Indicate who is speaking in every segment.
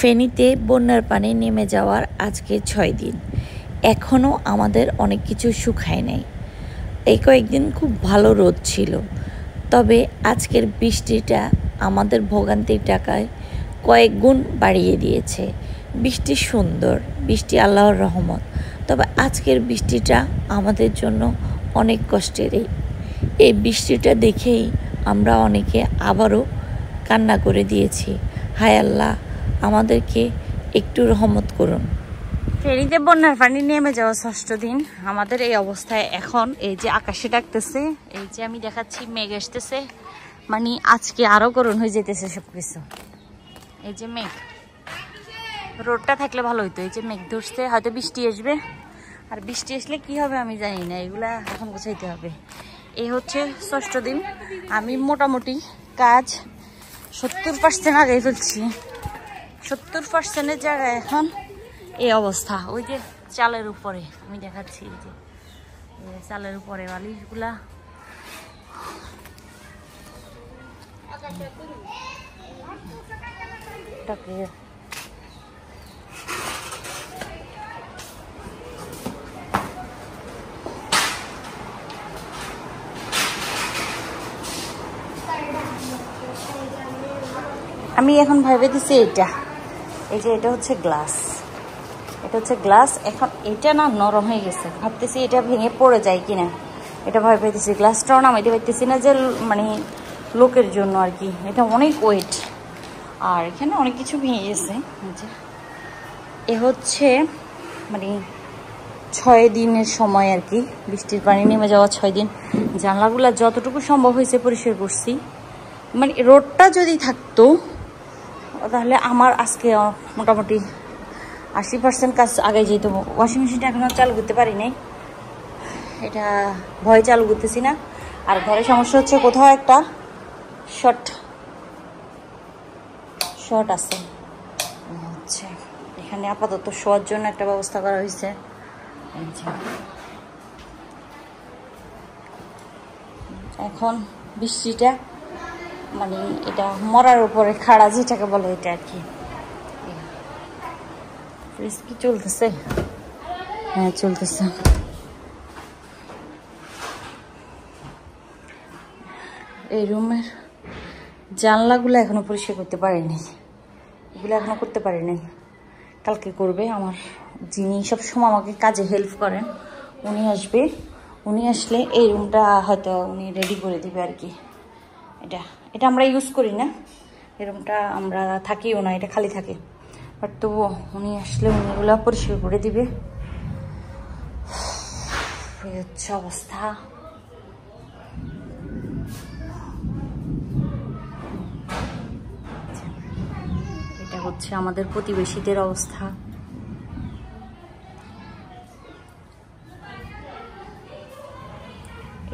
Speaker 1: ফেনীতে বন্যার পানি নেমে যাওয়ার আজকে 6 দিন, এখনও আমাদের অনেক কিছু শুকায় নাই। এই কয়েকদিন খুব ভালো রোদ ছিল, তবে আজকের বৃষ্টিটা আমাদের ভোগান্তির টাকায় কয়েক গুণ বাড়িয়ে দিয়েছে। বৃষ্টি সুন্দর, বৃষ্টি আল্লাহর রহমত, তবে আজকের বৃষ্টিটা আমাদের জন্য অনেক কষ্টেরই। এই বৃষ্টিটা দেখেই আমরা অনেকে আবারও কান্না করে দিয়েছি, হায় আল্লাহ আমাদেরকে একটু রহমত করুন। ফেনীতে বন্যার পানি নেমে যাওয়া 6ষ্ঠ দিন আমাদের এই অবস্থায়। এখন এই যে আকাশে ডাকতেছে, এই যে আমি দেখাচ্ছি মেঘ আসতেছে, মানে আজকে আরো গরম হয়ে যেতেছে সবকিছু। এই যে মেঘ, রোডটা থাকলে ভালো হইতো। এই যে মেঘ ধরছে, হয়তো বৃষ্টি আসবে, আর বৃষ্টি আসলে কি হবে আমি জানি না, এগুলা এখন গোছাইতে হবে। এই হচ্ছে 6ষ্ঠ দিন। আমি মোটামুটি কাজ 70% আগাই ফেলছি। 70%-এর জায়গায় এখন এই অবস্থা। ওই যে চালের উপরে আমি দেখাচ্ছি, এই যে চালের উপরে বালিশগুলা। আমি এখন ভেবে দিছি এটা, এই যে এটা হচ্ছে গ্লাস, এটা হচ্ছে গ্লাস। এখন এটা না নরম হয়ে গেছে, ভাবতেছি এটা ভেঙে পড়ে যায় কিনা, এটা ভয় পেতেছি। গ্লাসটাও নামাইতে পারতেছি না, যে মানে লোকের জন্য আর কি, এটা অনেক ওয়েট। আর এখানে অনেক কিছু ভেঙে গেছে। এ হচ্ছে মানে 6 দিনের সময় আর কি, বৃষ্টির পানি নেমে যাওয়া 6 দিন। জানলাগুলা যতটুকু সম্ভব হয়েছে পরিষ্কার করছি। মানে রোডটা যদি থাকতো তাহলে আমার আজকে মোটামুটি 80% কাজ আগে যেত। ওয়াশিং মেশিনটা এখনো চালু করতে পারি নাই, এটা ভয় চালু করতেছি না। আর ঘরে সমস্যা হচ্ছে, কোথাও একটা শর্ট আছে হচ্ছে। এখানে আপাতত শোয়ার জন্য একটা ব্যবস্থা করা হয়েছে। এখন বৃষ্টিটা মানে এটা মরার উপরে খাড়া যেটাকে বলে, এটা আর কি। ফ্রিজ কি চলতেছে? হ্যাঁ চলতেছে। এই রুমের জানলাগুলো এখনো পরিষ্কার করতে পারিনি, এগুলো এখনো করতে পারি নাই, কালকে করবে। আমার যিনি সবসময় আমাকে কাজে হেল্প করেন উনি আসবে, উনি আসলে এই রুমটা হয়তো উনি রেডি করে দিবে আর কি। এটা আমরা ইউজ করি না, এই রুমটা আমরা থাকিও না, এটা খালি থাকে। বাট তবুও উনি আসলে উনি এগুলো পরিষ্কার করে দিবে। এই হচ্ছে অবস্থা। এটা হচ্ছে আমাদের প্রতিবেশীদের অবস্থা।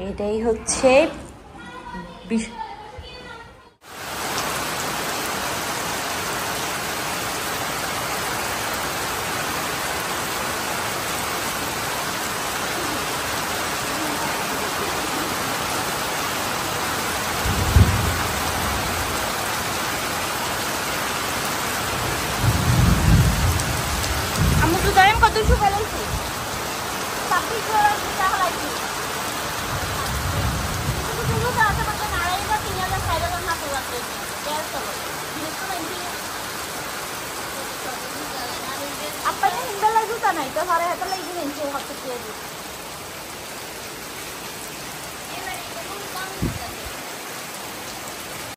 Speaker 1: এটাই হচ্ছে কত শুকাইছি, 26 টাকা লাগছে। apa yang hindal lagi sana itu hari itu lagi nih cuma